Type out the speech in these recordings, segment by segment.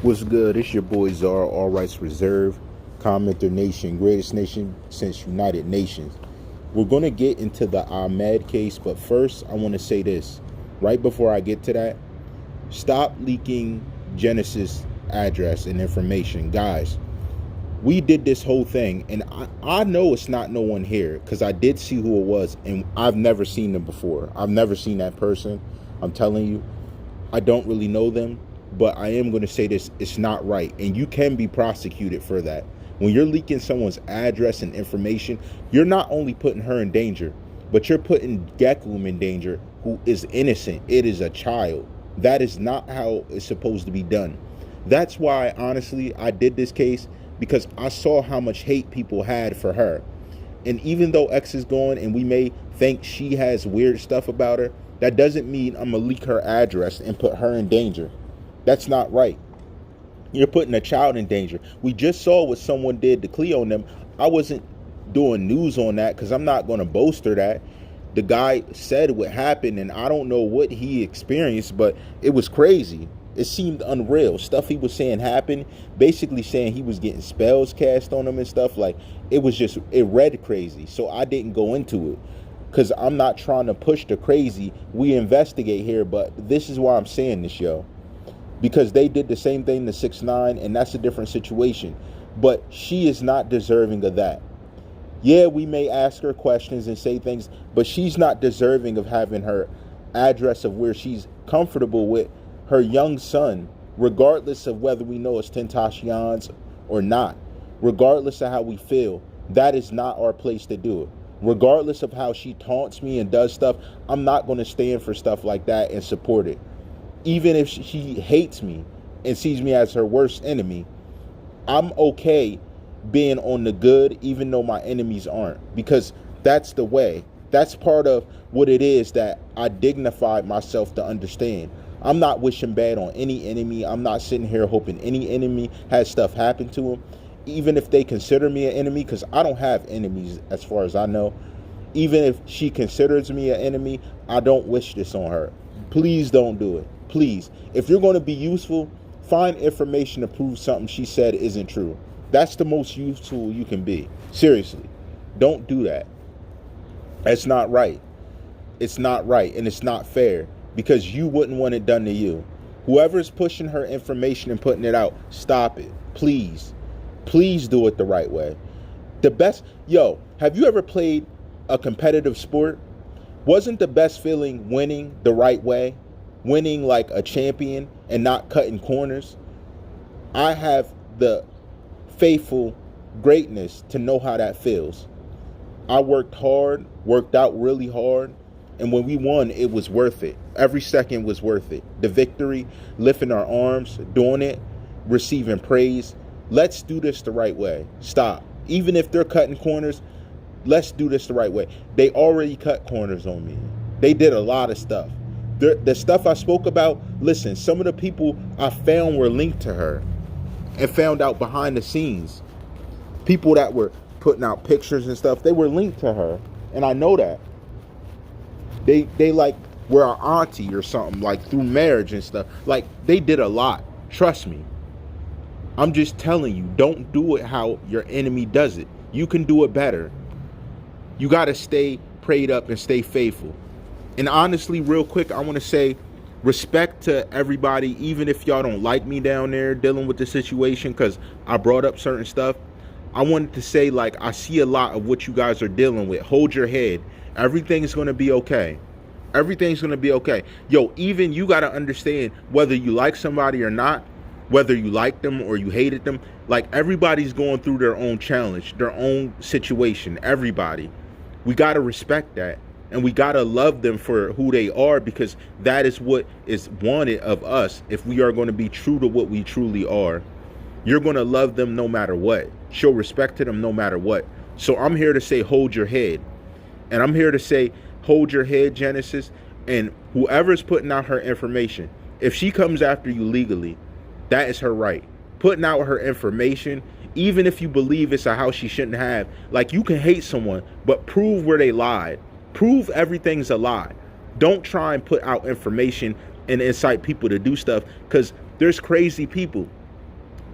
What's good? It's your boy Czar, all rights reserved, commenter nation, greatest nation since United Nations. We're going to get into the Ahmed case, but first I want to say this. Right before I get to that, stop leaking Genesis address and information. Guys, we did this whole thing, and I know it's not no one here because I did see who it was, and I've never seen them before. I've never seen that person. I'm telling you, I don't really know them, but I am going to say this, it's not right, and you can be prosecuted for that. When you're leaking someone's address and information, you're not only putting her in danger, but you're putting Gekyume in danger, who is innocent. It is a child. That is not how it's supposed to be done. That's why, honestly, I did this case, because I saw how much hate people had for her. And even though X is gone and we may think she has weird stuff about her, that doesn't mean I'm going to leak her address and put her in danger. That's not right. You're putting a child in danger. We just saw what someone did to Cleo and them. I wasn't doing news on that because I'm not going to bolster that. The guy said what happened, and I don't know what he experienced, but it was crazy. It seemed unreal. Stuff he was saying happened, basically saying he was getting spells cast on him and stuff. Like, it read crazy. So I didn't go into it because I'm not trying to push the crazy. We investigate here, but this is why I'm saying this, yo. Because they did the same thing to 6ix9ine, and that's a different situation. But she is not deserving of that. Yeah, we may ask her questions and say things, but she's not deserving of having her address of where she's comfortable with her young son, regardless of whether we know it's Tentacion's or not, regardless of how we feel. That is not our place to do it. Regardless of how she taunts me and does stuff, I'm not going to stand for stuff like that and support it. Even if she hates me and sees me as her worst enemy, I'm okay being on the good, even though my enemies aren't, because that's the way. That's part of what it is that I dignified myself to understand. I'm not wishing bad on any enemy. I'm not sitting here hoping any enemy has stuff happen to him, even if they consider me an enemy, because I don't have enemies as far as I know. Even if she considers me an enemy, I don't wish this on her. Please don't do it. Please. If you're going to be useful, find information to prove something she said isn't true. That's the most useful you can be. Seriously. Don't do that. That's not right. It's not right, and it's not fair, because you wouldn't want it done to you. Whoever's pushing her information and putting it out, stop it. Please. Please do it the right way. Have you ever played a competitive sport? Wasn't the best feeling winning the right way? Winning like a champion and not cutting corners? I have the faithful greatness to know how that feels. I worked hard, worked out really hard, and when we won, it was worth it. Every second was worth it. The victory, lifting our arms, doing it, receiving praise. Let's do this the right way. Stop. Even if they're cutting corners, let's do this the right way. They already cut corners on me. They did a lot of stuff. The stuff I spoke about, listen, some of the people I found were linked to her and found out behind the scenes. People that were putting out pictures and stuff, they were linked to her. And I know that. They like were an auntie or something, like through marriage and stuff. Like, they did a lot. Trust me. I'm just telling you, don't do it how your enemy does it. You can do it better. You got to stay prayed up and stay faithful. And honestly, real quick, I want to say respect to everybody, even if y'all don't like me down there dealing with the situation, because I brought up certain stuff. I wanted to say, like, I see a lot of what you guys are dealing with. Hold your head. Everything's going to be okay. Everything's going to be okay. Yo, even you got to understand, whether you like somebody or not, whether you like them or you hated them, like, everybody's going through their own challenge, their own situation. Everybody. We got to respect that. And we got to love them for who they are, because that is what is wanted of us if we are going to be true to what we truly are. You're going to love them no matter what. Show respect to them no matter what. So I'm here to say, hold your head. And I'm here to say, hold your head, Genesis. And whoever's putting out her information, if she comes after you legally, that is her right. Putting out her information, even if you believe it's a house she shouldn't have, like, you can hate someone, but prove where they lied. Prove everything's a lie. Don't try and put out information and incite people to do stuff, because there's crazy people.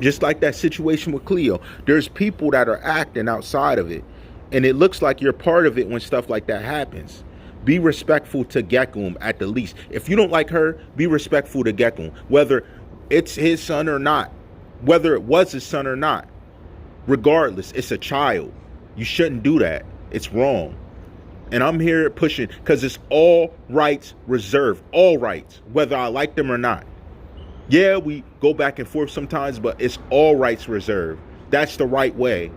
Just like that situation with Cleo. There's people that are acting outside of it. And it looks like you're part of it when stuff like that happens. Be respectful to Gekyume at the least. If you don't like her, be respectful to Gekyume. Whether it's his son or not. Whether it was his son or not. Regardless, it's a child. You shouldn't do that. It's wrong. And I'm here pushing because it's all rights reserved. All rights. Whether I like them or not. Yeah, we go back and forth sometimes, but it's all rights reserved. That's the right way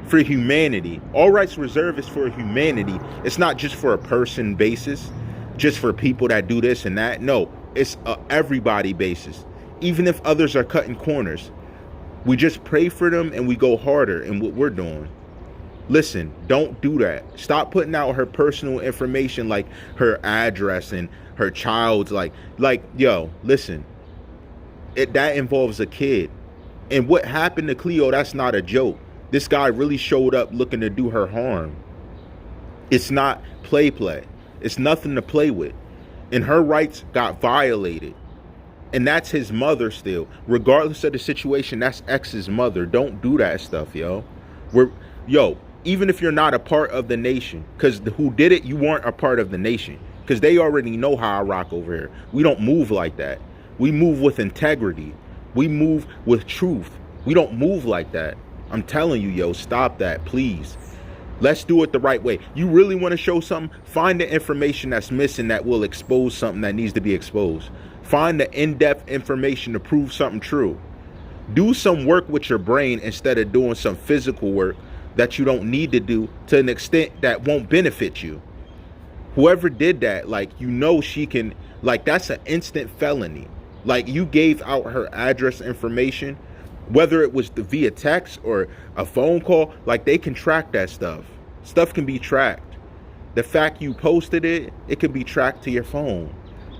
for humanity. All rights reserved is for humanity. It's not just for a person basis, just for people that do this and that. No, it's a everybody basis. Even if others are cutting corners, we just pray for them and we go harder in what we're doing. Listen, don't do that. Stop putting out her personal information, like her address and her child's like yo, listen. That involves a kid. And what happened to Cleo, that's not a joke. This guy really showed up looking to do her harm. It's not play. It's nothing to play with. And her rights got violated. And that's his mother still. Regardless of the situation, that's X's mother. Don't do that stuff, yo. Even if you're not a part of the nation, because who did it, you weren't a part of the nation. Because they already know how I rock over here. We don't move like that. We move with integrity. We move with truth. We don't move like that. I'm telling you, yo, stop that, please. Let's do it the right way. You really want to show something? Find the information that's missing that will expose something that needs to be exposed. Find the in-depth information to prove something true. Do some work with your brain instead of doing some physical work that you don't need to do to an extent that won't benefit you. Whoever did that, she can, that's an instant felony. Like, you gave out her address information, whether it was via text or a phone call, they can track that stuff. Stuff can be tracked. The fact you posted it, it can be tracked to your phone.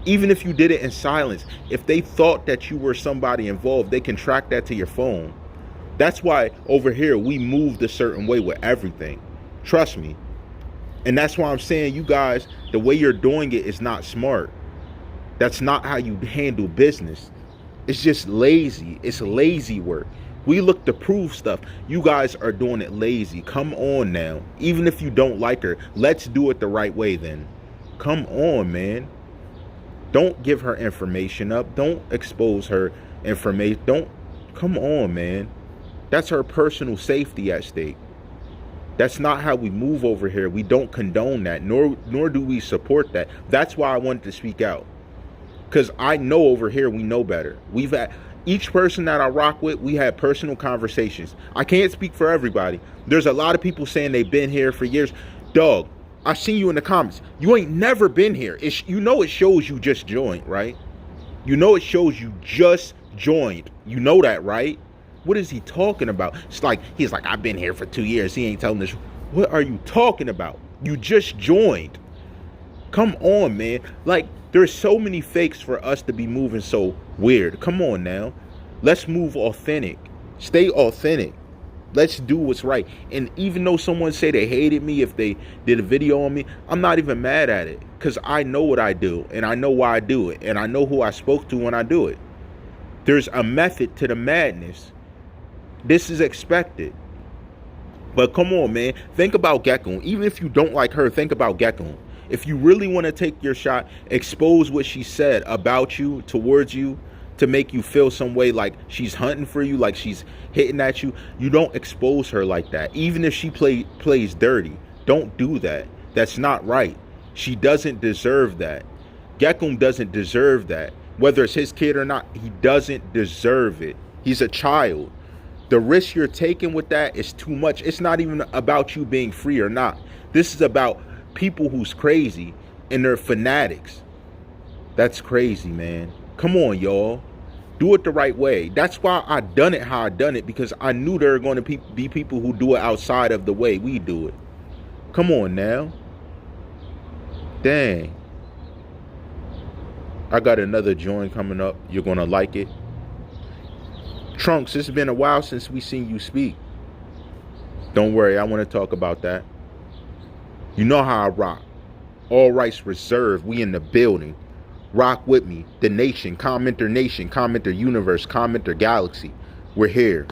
Even if you did it in silence, if they thought that you were somebody involved, they can track that to your phone. That's why over here we moved a certain way with everything. Trust me. And that's why I'm saying, you guys, the way you're doing it is not smart. That's not how you handle business. It's just lazy. It's lazy work. We look to prove stuff. You guys are doing it lazy. Come on now. Even if you don't like her, let's do it the right way then. Come on, man. Don't give her information up. Don't expose her information. Come on, man. That's her personal safety at stake. That's not how we move over here. We don't condone that, nor do we support that. That's why I wanted to speak out. Because I know over here we know better. We've had each person that I rock with, we had personal conversations. I can't speak for everybody. There's a lot of people saying they've been here for years. Dog, I seen you in the comments. You ain't never been here. It shows you just joined, right? You know it shows you just joined. You know that, right? What is he talking about? He's like, I've been here for 2 years. He ain't telling this. What are you talking about? You just joined. Come on, man. There's so many fakes for us to be moving so weird. Come on now. Let's move authentic. Stay authentic. Let's do what's right. And even though someone say they hated me if they did a video on me, I'm not even mad at it. Because I know what I do. And I know why I do it. And I know who I spoke to when I do it. There's a method to the madness. This is expected. But come on, man. Think about Gekyume. Even if you don't like her, think about Gekyume. If you really want to take your shot, expose what she said about you, towards you, to make you feel some way like she's hunting for you, like she's hitting at you. You don't expose her like that. Even if she plays dirty, don't do that. That's not right. She doesn't deserve that. Gekyume doesn't deserve that. Whether it's his kid or not, he doesn't deserve it. He's a child. The risk you're taking with that is too much. It's not even about you being free or not. This is about people who's crazy and they're fanatics. That's crazy, man. Come on, y'all. Do it the right way. That's why I done it how I done it, because I knew there are going to be people who do it outside of the way we do it. Come on now. Dang. I got another joint coming up. You're going to like it. Trunks, it's been a while since we seen you speak. Don't worry, I want to talk about that. You know how I rock. All rights reserved. We in the building. Rock with me. The nation. Commenter nation. Commenter universe. Commenter galaxy. We're here.